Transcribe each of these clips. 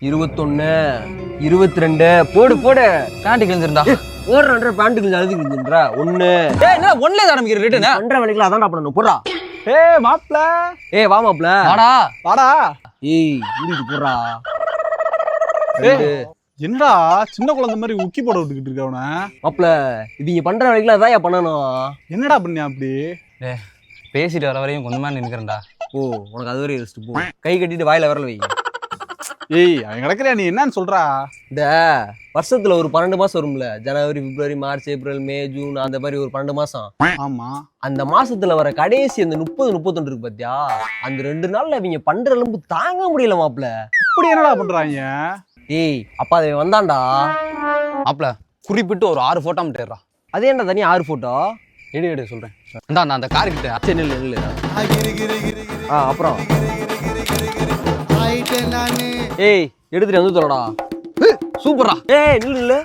21 22 போடு போடு. பேண்ட் கிழிஞ்சிருந்தா ஓடுற பேண்ட் கிழிஞ்சு அழுது கிழிஞ்சுன்றா. 1 என்ன ஒன்ல ஆரம்பிக்கிற ரிட்டர்ன் பண்ற வேலைக்குல அதான்டா பண்ணணும். போடா. மாப்ள வா மாப்ள. வாடா வாடா. ஊருக்கு போடுறா. என்னடா சின்ன குழந்தை மாதிரி உக்கி போட விட்டுக்கிட்டு இருக்க அவன. மாப்ள இவங்க பண்ற வேலைக்குல அதான் பண்ணணும். என்னடா பண்ணியா அப்படி? பேசிட்டு வர வரையும் கொஞ்சமா நின்னுக்கிறேன்டா. உனக்கு அது வரையும் ரெஸ்ட் போ. கை கட்டிட்டு வாயில வரல வை. அவன் கிடக்குறியா? நீ என்னன்னு சொல்றா? இந்த வருஷத்துல ஒரு 12 மாசம் வரும்ல, ஜனவரி பிப்ரவரி மார்ச் ஏப்ரல் மே ஜூன், அந்த மாதிரி ஒரு 12 மாசம். ஆமா. அந்த மாசத்துல வர கடைசி அந்த 30 31 இருக்கு பாத்தியா, அந்த 2 நாள்ல இவங்க பண்ற எலும்பு தாங்க முடியல மாப்ள. இப்படி என்னடா பண்றாங்க? அப்பா அது வந்தான்டா மாப்ள. குறிப்பிட்டு ஒரு 6 போட்டோ மட்டும். அதே என்ன தனியா 6 போட்டோ எடு சொல்றேன். அந்த கார் கிட்ட. சரி நில்லு. அப்புறம் எடுத்துட்டு வந்து சொல்லடா. சூப்பரா. நில்லு.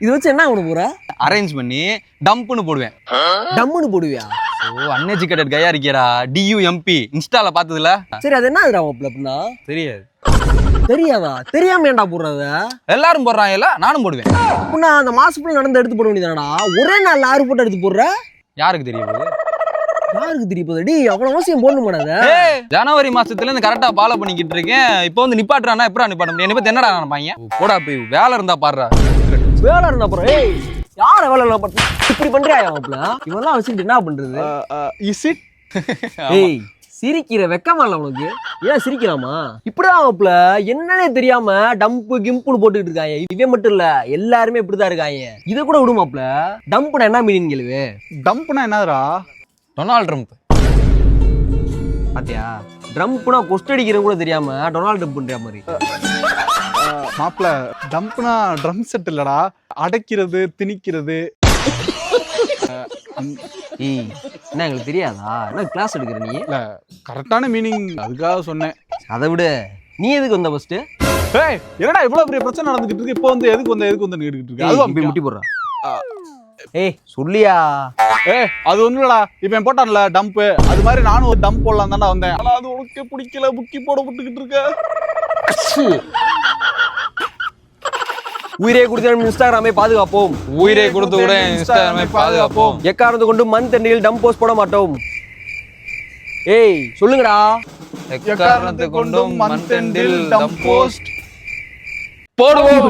இது வச்சு என்ன பண்ண போற? அரேஞ்ச் பண்ணி டம்ப்னு போடுவேன். டம்முன்னு போடுவியா? அன்எஜுகேட்டட் கையா இருக்கியடா. DUMP இன்ஸ்டால பார்த்ததுல. சரி அது என்ன மாப்ள அப்படின்னா? தெரியாது. தெரியாதா? தெரியாம ஏன்டா போடுறத? எல்லாரும் போடுறாங்கல்ல, நானும் போடுவேன். அப்படின்னா அந்த மாசத்துல நடந்து எடுத்து போட வேண்டியதானடா. ஒரே நாள் 6 போட்டோ எடுத்து போடுற. யாருக்கு தெரியும்? யாருக்கு தெரிய போகுது? அவ்வளவு அவசியம் போடணும் மாடாத. ஜனவரி மாசத்துல இருந்து கரெக்டா ஃபாலோ பண்ணிக்கிட்டு இருக்கேன். இப்போ வந்து நிப்பாட்டுறானா எப்படா நிப்பாட்ட முடியும்? என்ன என்னடா நினைப்பாங்க? போடா போய் வேலை இருந்தா பாடுறா. வேலை இருந்தா அப்புறம் யார வேலை இல்ல பண்ற? இப்படி பண்றியா மாப்ள? இவெல்லாம் வச்சுக்கிட்டு என்ன பண்றது? Is it? சிரிக்கிற வெக்கமா இல்ல உனக்கு? ஏன் சிரிக்கலாமா? இப்படிதான் மாப்ள, என்னன்னே தெரியாம டம்ப் கிம்புன்னு போட்டுக்கிட்டு இருக்காங்க. இவன் மட்டும் இல்ல, எல்லாருமே இப்படிதான் இருக்காங்க. இத கூட விடு மாப்ள. டம்ப்னா என்ன மீனிங் கேளுவே. டம்ப்னா என்னதுடா? Donald Trump. பாத்தியா? ட்ரம்ப்னா கொஸ்ட் அடிக்கிறது கூட தெரியாம டொனால்ட் ட்ரம்ப் பண்ற மாதிரி. மாப்ள டம்ப்னா ட்ரம் செட் இல்லடா, அடைக்கிறது திணிக்கிறது. என்ன எங்களுக்கு தெரியாதா? என்ன கிளாஸ் எடுக்கிற நீ? இல்ல கரெக்டான மீனிங் அதுக்காக சொன்னேன். அதை விட நீ எதுக்கு வந்த ஃபர்ஸ்ட்? என்னடா இவ்வளவு பெரிய பிரச்சனை நடந்துகிட்டு இருக்கு, இப்போ வந்து எதுக்கு வந்து கேட்டுக்கிட்டு இருக்கு? அதுவும் இப்படி முட்டி போடுறா. சொல்லியா? அது ஒண்ணுலடா, இப்ப போட்டான்ல டம்ப், அது மாதிரி நானும் ஒரு டம்ப் போடலாம் தானே வந்தேன். ஆனா அது உனக்கு பிடிக்கல, புக்கி போட விட்டுக்கிட்டு இருக்க. உயிரை கொடுத்து இன்ஸ்டாகிராமை பாதுகாப்போம். உயிரை கொடுத்து கூட இன்ஸ்டாகிராமை பாதுகாப்போம். எக்காரணத்தை கொண்டு மந்த் எண்டில் டம்ப் போஸ்ட் போட மாட்டோம். சொல்லுங்கடா. எக்காரணத்தை கொண்டும் மந்த் எண்டில் டம்ப் போஸ்ட் போடுவோம்.